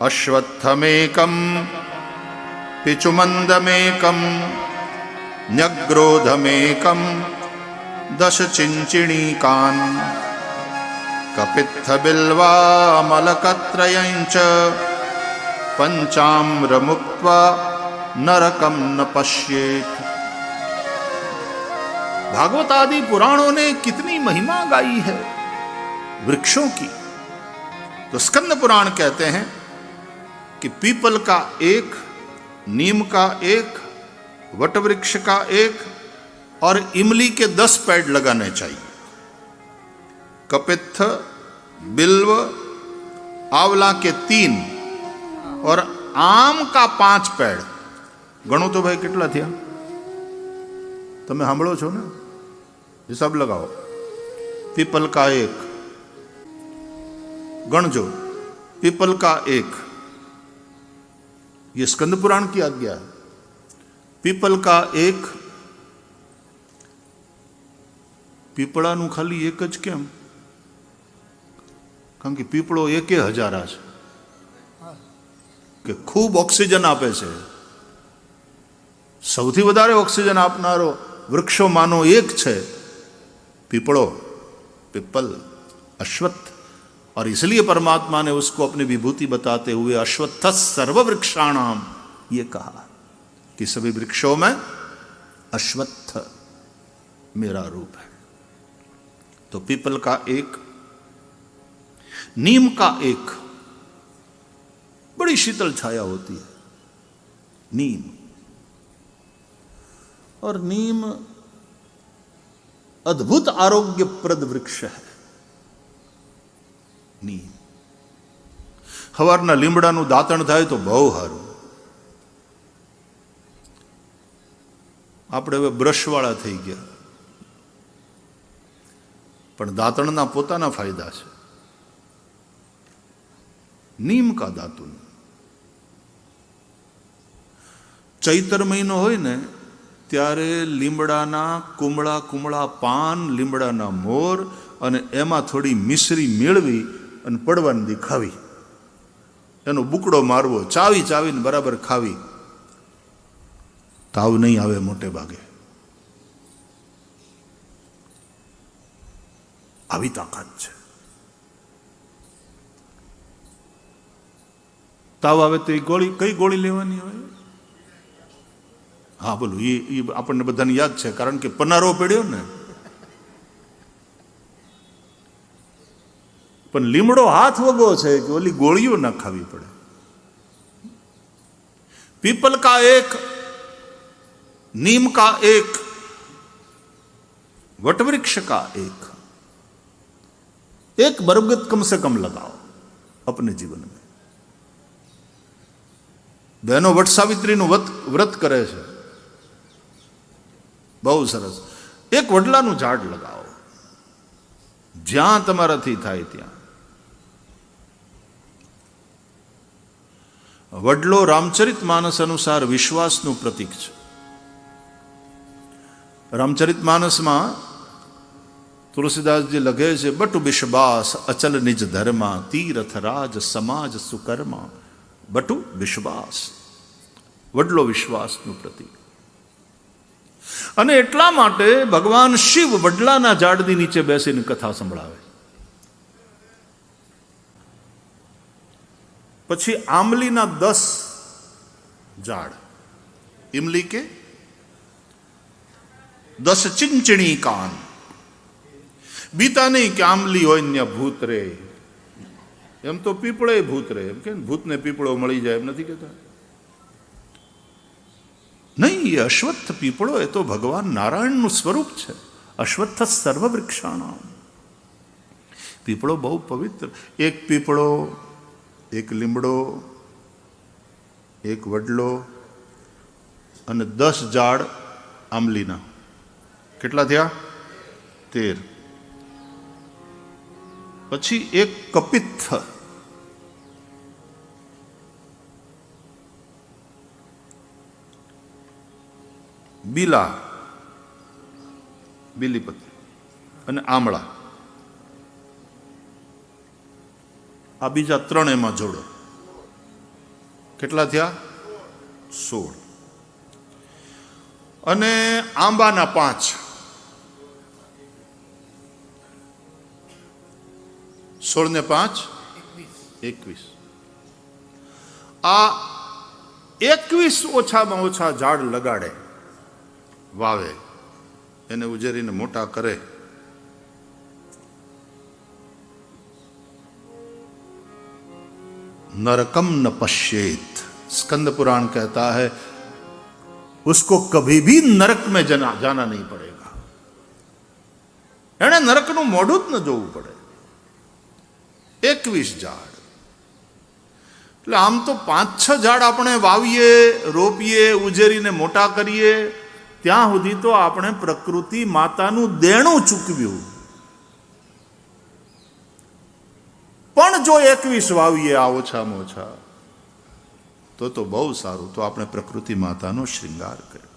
અશ્વત્થમેકમ પિચુમંદમેકમ ન્યગ્રોધમેકમ દશચિંચિણીકાન કપિત્થબિલ્વામલકત્રયંચ पंचाम्रमुक्त्वा नरकम न पश्येत। भागवत आदि पुराणों ने कितनी महिमा गाई है वृक्षों की। तो स्कंद पुराण कहते हैं कि पीपल का एक, नीम का एक, वटवृक्ष का एक और इमली के 10 पेड़ लगाने चाहिए। कपित्थ, बिल्व, आंवला के 3 और आम का 5 पेड़। गणो तो भाई कितना थिया? તમે સાંભળો છો ને? હિસાબ લગાવો। पीपल का 1, गणजो पीपल का 1, ये स्कंद पुराण की आज्ञा है। पीपल का 1, पीपळाનું ખાલી એક જ કેમ? કારણ કે પીપળો 1000 છે કે ખૂબ ઓક્સિજન આપે છે। સૌથી વધારે ઓક્સિજન આપનારો વૃક્ષોમાંનો એક છે पीपड़ो, पिप्पल, अश्वत्थ। और इसलिए परमात्मा ने उसको अपनी विभूति बताते हुए अश्वत्थ सर्ववृक्षाणाम ये कहा कि सभी वृक्षों में अश्वत्थ मेरा रूप है। तो पीपल का 1, नीम का 1, बड़ी शीतल छाया होती है नीम। और नीम अद्भुत आरोग्यप्रद वृक्ष है नीम। हवाરના લીમડાનું દાંતણ થાય તો બહુ સારું। આપણે હવે બ્રશવાળા થઈ ગયા, પણ દાંતણના પોતાના ફાયદા છે। નીમ કા દાતુન। ચૈતર મહિનો હોય ને ત્યારે લીમડાના કુમળા કુમળા પાન, લીમડાના મોર અને એમાં થોડી મિશ્રી મેળવી અને પડવાની ખાવી, એનો બુકડો મારવો, ચાવી ચાવીને બરાબર ખાવી, તાવ નહીં આવે મોટે ભાગે। આવી તાકાત છે। તાવ આવે તો એ ગોળી, કઈ ગોળી લેવાની હોય? હા બોલો, એ આપણને બધાને યાદ છે, કારણ કે પનારો પડ્યો ને। પણ લીમડો હાથ વગો છે કે ઓલી ગોળીઓ ના ખાવી પડે। पीपल का 1, नीम का 1, वटवृक्ष का 1 बरगद कम से कम लगाओ अपने जीवन में। बहनों वट सावित्रीનું વ્રત કરે છે, બહુ સરસ। એક વડલાનું ઝાડ લગાવો જ્યાં તમારાથી થાય ત્યાં। વડલો રામચરિત માનસ અનુસાર વિશ્વાસનું પ્રતીક છે। રામચરિત માનસમાં તુલસીદાસજી લખે છે, બટુ વિશ્વાસ અચલ નિજ ધર્મા, તીર્થ રાજ સમાજ સુકર્મા। બટુ વિશ્વાસ, વડલો વિશ્વાસનું પ્રતીક। અને એટલા માટે ભગવાન શિવ વડલાના ઝાડની નીચે બેસીને કથા સંભળાવે। પછી આંબલીના 10 ઝાડ, इमली के 10 चिंचणी कान। बीता नहीं कि आंबली हो भूत रे, एम तो पीपळे भूत रे, एम के भूत ने पीपळो मળી જાય એમ નથી કહેતા। नहीं, ये अश्वत्थ पीपड़ो है तो भगवान नारायण નું સ્વરૂપ છે। अश्वत्थ सर्ववृक्षाणाम। पीपड़ो बहु पवित्र। एक पीपड़ो, एक લીમડો, એક વડલો અને 10 ઝાડ આંબલીના। કેટલા થયા? 13। પછી એક કપિત્થ, બીલા, બીલીપત્ર અને આમળા। આ બીજા 3 એમાં જોડો। કેટલા થયા? 16. અને આંબાના 5. 16 ને 5 21. આ 21 ઓછામાં ઓછા ઝાડ લગાડે, વાવે, એને ઉજેરીને મોટા કરે. नरकम न पश्येत, स्कंद पुराण कहता है उसको कभी भी नरक में जाना नहीं पड़ेगा. એને નરકનું મોઢું જ ન જોવું પડે. 21 ઝાડ. એટલે આમ તો 5-6 ઝાડ આપણે વાવીએ, રોપીએ, ઉજેરીને મોટા કરીએ, ત્યાં સુધી તો આપણે પ્રકૃતિ માતાનું દેણું ચૂકવ્યું. પણ જો 21 વાવીએ આ ઓછામાં ઓછા, તો બહુ સારું. તો આપણે પ્રકૃતિ માતાનો શ્રૃંગાર કર્યો.